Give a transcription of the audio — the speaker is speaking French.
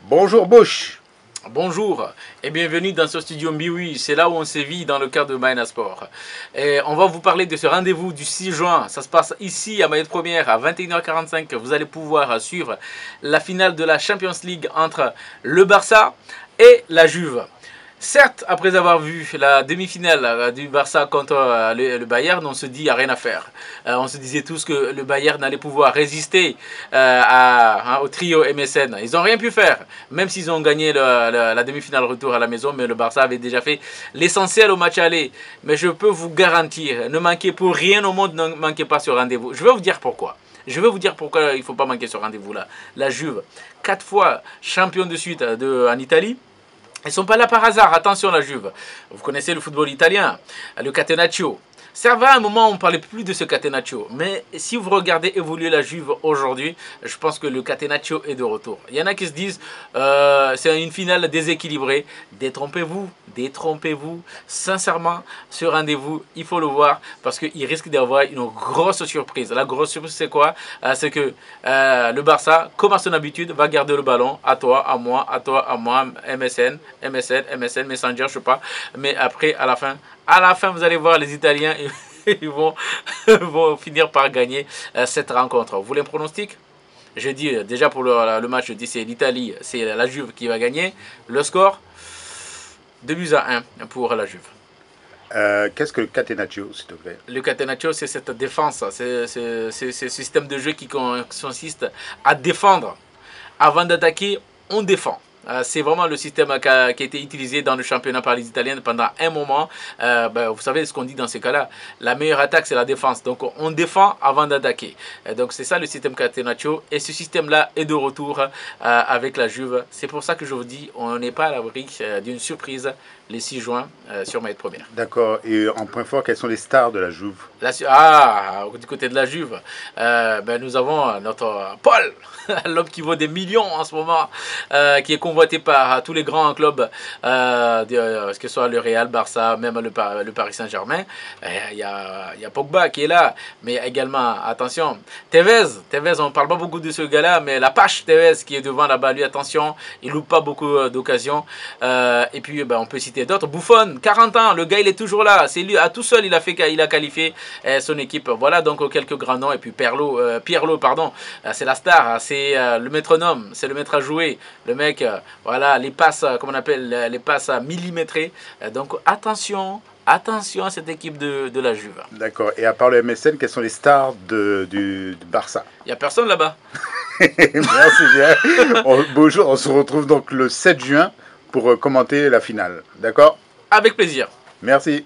Bonjour Bush. Bonjour et bienvenue dans ce studio Mbiwi, c'est là où on sévit dans le cadre de Maïna Sport. Et on va vous parler de ce rendez-vous du 6 juin, ça se passe ici à Maillette Première à 21h45. Vous allez pouvoir suivre la finale de la Champions League entre le Barça et la Juve. Certes, après avoir vu la demi-finale du Barça contre le Bayern, on se dit qu'il n'y a rien à faire. On se disait tous que le Bayern allait pouvoir résister au trio MSN. Ils n'ont rien pu faire, même s'ils ont gagné la demi-finale retour à la maison, mais le Barça avait déjà fait l'essentiel au match aller. Mais je peux vous garantir, ne manquez pour rien au monde, ne manquez pas ce rendez-vous. Je vais vous dire pourquoi. Je vais vous dire pourquoi il ne faut pas manquer ce rendez-vous-là. La Juve, 4 fois champion de suite en Italie. Ils ne sont pas là par hasard, attention la Juve. Vous connaissez le football italien, le catenaccio. Ça va, à un moment, on ne parlait plus de ce catenaccio. Mais si vous regardez évoluer la Juve aujourd'hui, je pense que le catenaccio est de retour. Il y en a qui se disent, c'est une finale déséquilibrée. Détrompez-vous, détrompez-vous. Sincèrement, ce rendez-vous, il faut le voir parce qu'il risque d'avoir une grosse surprise. La grosse surprise, c'est quoi? C'est que le Barça, comme à son habitude, va garder le ballon. À toi, à moi, MSN, Messenger, je sais pas. Mais après, à la fin, vous allez voir les Italiens, ils vont finir par gagner cette rencontre. Vous voulez un pronostic? Je dis déjà pour le match, je dis c'est l'Italie, c'est la Juve qui va gagner. Le score, 2-1 pour la Juve. Qu'est-ce que le catenaccio, s'il te plaît? Le catenaccio, c'est cette défense, c'est ce système de jeu qui consiste à défendre. Avant d'attaquer, on défend. C'est vraiment le système qui a été utilisé dans le championnat par les Italiens pendant un moment. Vous savez ce qu'on dit dans ces cas-là. La meilleure attaque, c'est la défense. Donc, on défend avant d'attaquer. Donc, c'est ça le système catenaccio. Et ce système-là est de retour avec la Juve. C'est pour ça que je vous dis, on n'est pas à l'abri d'une surprise les 6 juin sur Maillette Première. D'accord. Et en point fort, quelles sont les stars de la Juve? Du côté de la Juve, nous avons notre Paul, l'homme qui vaut des millions en ce moment, qui est convoité par tous les grands clubs, que ce soit le Real, Barça, même le Paris Saint-Germain. Il y a Pogba qui est là, mais également, attention, Tevez, on ne parle pas beaucoup de ce gars-là, mais la Pache Tevez qui est devant là-bas, lui, attention, il ne loupe pas beaucoup d'occasions. Et puis, on peut citer d'autres. Buffon, 40 ans, le gars, il est toujours là. C'est lui, à tout seul, il a qualifié son équipe. Voilà donc quelques grands noms. Et puis Pirlo, c'est la star, c'est le métronome, c'est le maître à jouer. Le mec, voilà, les passes, comme on appelle, les passes millimétrées. Donc attention à cette équipe de la Juve. D'accord. Et à part le MSN, quelles sont les stars du Barça? Il n'y a personne là-bas. Merci bien. Bonjour, on se retrouve donc le 7 juin pour commenter la finale. D'accord? Avec plaisir. Merci.